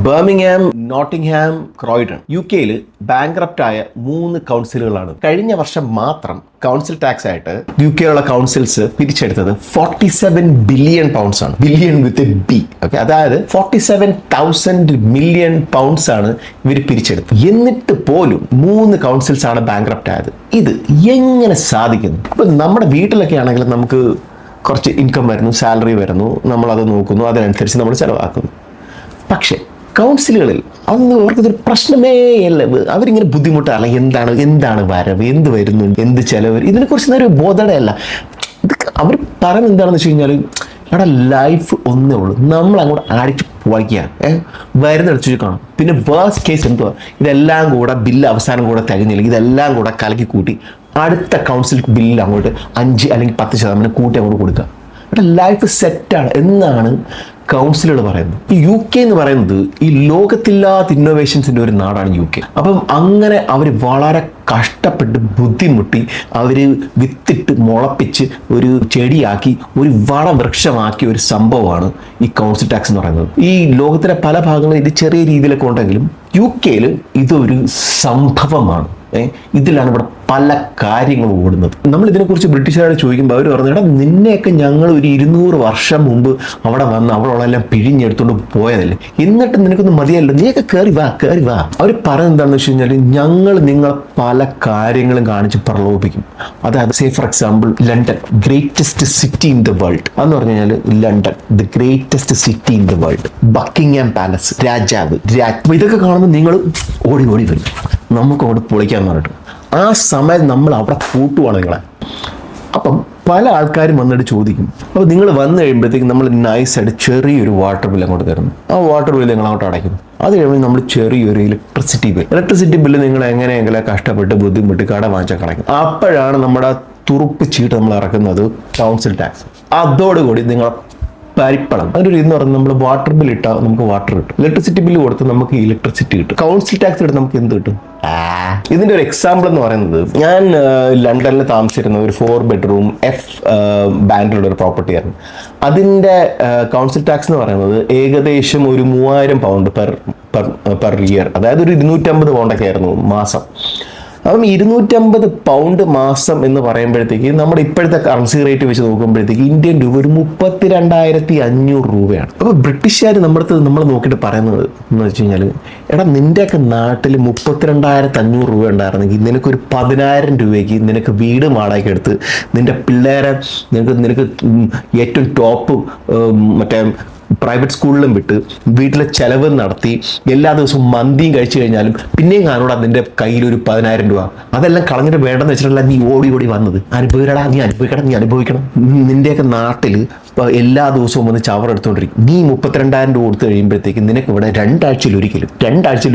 Birmingham, Nottingham, Croydon. UK-ൽ bankrupt ആയ 3 കൗൺസിലുകളാണ്. കഴിഞ്ഞ വർഷം മാത്രം കൗൺസിൽ ടാക്സ് ആയിട്ട് UK-യിലുള്ള കൗൺസിൽസ് പിരിച്ചെടുത്തത് 47 ബില്യൺ പൗണ്ട്സ് ആണ്. Billion with B. ഓക്കെ, അതായത് 47,000 മില്യൺ പൗണ്ട്സ് ആണ് ഇവർ പിരിച്ചെടുത്തത്. എന്നിട്ട് പോലും 3 കൗൺസിൽസ് ആണ് ബാങ്ക്രപ്റ്റ് ആയത്. ഇത് എങ്ങനെ സാധിക്കുന്നു? ഇപ്പൊ നമ്മുടെ വീട്ടിലൊക്കെ ആണെങ്കിൽ നമുക്ക് കുറച്ച് ഇൻകം വരുന്നു, സാലറി വരുന്നു, നമ്മളത് നോക്കുന്നു, അതിനനുസരിച്ച് നമ്മൾ ചിലവാക്കുന്നു. പക്ഷേ കൗൺസിലുകളിൽ അന്ന് അവർക്കതൊരു പ്രശ്നമേ അല്ല. അവരിങ്ങനെ ബുദ്ധിമുട്ട് അല്ലെങ്കിൽ എന്താണ് വരവ്, എന്ത് വരുന്നു, എന്ത് ചിലവ്, ഇതിനെക്കുറിച്ച് ഒരു ബോധമല്ല. ഇത് അവർ പറയുന്നത് എന്താണെന്ന് വെച്ച് കഴിഞ്ഞാൽ, അവിടെ ലൈഫ് ഒന്നേ ഉള്ളൂ, നമ്മൾ അങ്ങോട്ട് അടിച്ച് പൊളിക്കുക, വരുന്നടിച്ചു കാണും. പിന്നെ വേഴ്സ്റ്റ് കേസ് എന്തുവാ, ഇതെല്ലാം കൂടെ ബില്ല് അവസാനം കൂടെ തികഞ്ഞില്ലെങ്കിൽ ഇതെല്ലാം കൂടെ കലക്കി കൂട്ടി അടുത്ത കൗൺസിൽ ബില്ല് അങ്ങോട്ട് 5 അല്ലെങ്കിൽ 10% കൂട്ടി അങ്ങോട്ട് കൊടുക്കുക. ഇവിടെ ലൈഫ് സെറ്റാണ് എന്നാണ് കൗൺസിലുകൾ പറയുന്നത്. ഈ UK എന്ന് പറയുന്നത് ഈ ലോകത്തില്ലാത്ത ഇന്നോവേഷൻസിന്റെ ഒരു നാടാണ് UK. അപ്പം അങ്ങനെ അവർ വളരെ കഷ്ടപ്പെട്ട് ബുദ്ധിമുട്ടി അവർ വിത്തിട്ട് മുളപ്പിച്ച് ഒരു ചെടിയാക്കി ഒരു വൃക്ഷമാക്കിയ ഒരു സംഭവമാണ് ഈ കൗൺസിൽ ടാക്സ് എന്ന് പറയുന്നത്. ഈ ലോകത്തിലെ പല ഭാഗങ്ങളും ഇത് ചെറിയ രീതിയിലൊക്കെ ഉണ്ടെങ്കിലും UK-ൽ ഇതൊരു സംഭവമാണ്. ഇതിലാണ് ഇവിടെ പല കാര്യങ്ങളും ഓടുന്നത്. നമ്മൾ ഇതിനെക്കുറിച്ച് ബ്രിട്ടീഷുകാരോട് ചോദിക്കുമ്പോൾ അവർ പറഞ്ഞു, എടാ നിന്നെയൊക്കെ ഞങ്ങൾ ഒരു 200 വർഷം മുമ്പ് അവിടെ വന്ന് അവളെല്ലാം പിഴിഞ്ഞെടുത്തോണ്ട് പോയതല്ലേ, എന്നിട്ട് നിനക്കൊന്നും മതിയല്ലോ, നീയൊക്കെ കയറി വാ. അവർ പറയുന്നത് എന്താണെന്ന് വെച്ച് കഴിഞ്ഞാൽ, ഞങ്ങൾ നിങ്ങളെ പല കാര്യങ്ങളും കാണിച്ച് പ്രലോഭിപ്പിക്കും. അതായത് say for example London, greatest city in the world എന്ന് പറഞ്ഞു കഴിഞ്ഞാൽ London the greatest city in the world, Buckingham palace, രാജാവ്, ഇതൊക്കെ കാണുമ്പോൾ നിങ്ങൾ ഓടി വരും, നമുക്ക് അവിടെ പൊളിക്കാന്ന് പറഞ്ഞിട്ട് ആ സമയം നമ്മൾ അവിടെ കൂട്ടുവാണ് നിങ്ങളെ. അപ്പം പല ആൾക്കാരും വന്നിട്ട് ചോദിക്കും, അപ്പോൾ നിങ്ങൾ വന്നു കഴിയുമ്പോഴത്തേക്കും നമ്മൾ നൈസായിട്ട് ചെറിയൊരു വാട്ടർ ബില്ല് അങ്ങോട്ട് തരുന്നു. ആ വാട്ടർ ബില്ല് നിങ്ങൾ അങ്ങോട്ട് അടയ്ക്കുന്നു. അത് കഴിയുമ്പോൾ നമ്മൾ ചെറിയൊരു ഇലക്ട്രിസിറ്റി ബില്ല് നിങ്ങൾ എങ്ങനെയെങ്കിലും കഷ്ടപ്പെട്ട് ബുദ്ധിമുട്ടി കട വാങ്ങിച്ചാൽ കളയ്ക്കും. അപ്പോഴാണ് നമ്മുടെ തുറുപ്പ് ചീട്ട് നമ്മൾ ഇറക്കുന്നത് കൗൺസിൽ ടാക്സ്. അതോടുകൂടി നിങ്ങൾ പരിപ്പളം. അതിൻ്റെ ഒരു ഇതെന്ന് പറഞ്ഞാൽ നമ്മൾ വാട്ടർ ബിൽ ഇട്ടാൽ നമുക്ക് വാട്ടർ കിട്ടും, ഇലക്ട്രിസിറ്റി ബില്ല് കൊടുത്ത് നമുക്ക് ഇലക്ട്രിസിറ്റി കിട്ടും, കൗൺസിൽ ടാക്സ് എടുത്ത് നമുക്ക് എന്ത് കിട്ടും? ഇതിന്റെ ഒരു എക്സാമ്പിൾ എന്ന് പറയുന്നത്, ഞാൻ ലണ്ടനിൽ താമസിച്ചിരുന്ന ഒരു 4 ബെഡ്റൂം ബാങ്കിലുള്ള ഒരു പ്രോപ്പർട്ടി ആയിരുന്നു. അതിൻ്റെ കൗൺസിൽ ടാക്സ് എന്ന് പറയുന്നത് ഏകദേശം ഒരു 3000 പൗണ്ട് പെർ ഇയർ, അതായത് ഒരു 250 പൗണ്ടൊക്കെ ആയിരുന്നു മാസം. അപ്പം 250 പൗണ്ട് മാസം എന്ന് പറയുമ്പോഴത്തേക്ക് നമ്മുടെ ഇപ്പോഴത്തെ കറൻസി റേറ്റ് വെച്ച് നോക്കുമ്പോഴത്തേക്ക് ഇന്ത്യൻ രൂപ ഒരു 32,500 രൂപയാണ്. അപ്പോൾ ബ്രിട്ടീഷുകാർ നമ്മൾ നോക്കിയിട്ട് പറയുന്നത് എന്ന് വെച്ച് കഴിഞ്ഞാൽ, എടാ നിൻ്റെയൊക്കെ നാട്ടിൽ 32,500 രൂപ ഉണ്ടായിരുന്നെങ്കിൽ നിനക്കൊരു 10,000 രൂപയ്ക്ക് നിനക്ക് വീട് വാടകയ്ക്ക് എടുത്ത് നിൻ്റെ പിള്ളേരെ നിനക്ക് ഏറ്റവും ടോപ്പ് മറ്റേ പ്രൈവറ്റ് സ്കൂളിലും വിട്ട് വീട്ടിലെ ചെലവ് നടത്തി എല്ലാ ദിവസവും മന്തിയും കഴിച്ചു കഴിഞ്ഞാലും പിന്നെയും കാണൂടാ നിന്റെ കയ്യിൽ ഒരു 10,000 രൂപ. അതെല്ലാം കളഞ്ഞിട്ട് വേണ്ടെന്ന് വെച്ചിട്ടല്ല നീ ഓടി വന്നത്. നീ അനുഭവിക്കണം. നിന്റെയൊക്കെ നാട്ടിൽ എല്ലാ ദിവസവും വന്ന് ചവർ എടുത്തുകൊണ്ടിരിക്കും. നീ 32,000 രൂപ കൊടുത്തു കഴിയുമ്പോഴത്തേക്ക് നിനക്ക് ഇവിടെ 2 ആഴ്ചയിൽ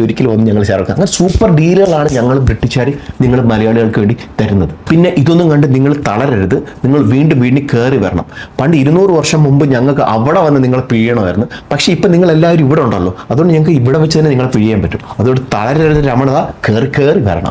ഒരിക്കലും വന്ന് ഞങ്ങൾ ചേർക്കാം. അങ്ങനെ സൂപ്പർ ഡീലുകളാണ് ഞങ്ങൾ ബ്രിട്ടീഷുകാർ നിങ്ങൾ മലയാളികൾക്ക് വേണ്ടി തരുന്നത്. പിന്നെ ഇതൊന്നും കണ്ട് നിങ്ങൾ തളരരുത്, നിങ്ങൾ വീണ്ടും കയറി വരണം. പണ്ട് 200 വർഷം മുമ്പ് ഞങ്ങൾക്ക് അവിടെ വന്ന് നിങ്ങളെ പിഴിയണമായിരുന്നു. പക്ഷേ ഇപ്പം നിങ്ങൾ എല്ലാവരും ഇവിടെ ഉണ്ടല്ലോ, അതുകൊണ്ട് ഞങ്ങൾക്ക് ഇവിടെ വെച്ച് തന്നെ നിങ്ങളെ പിഴിയാൻ പറ്റും. അതുകൊണ്ട് തളരരുത് രമണത, കയറി വരണം.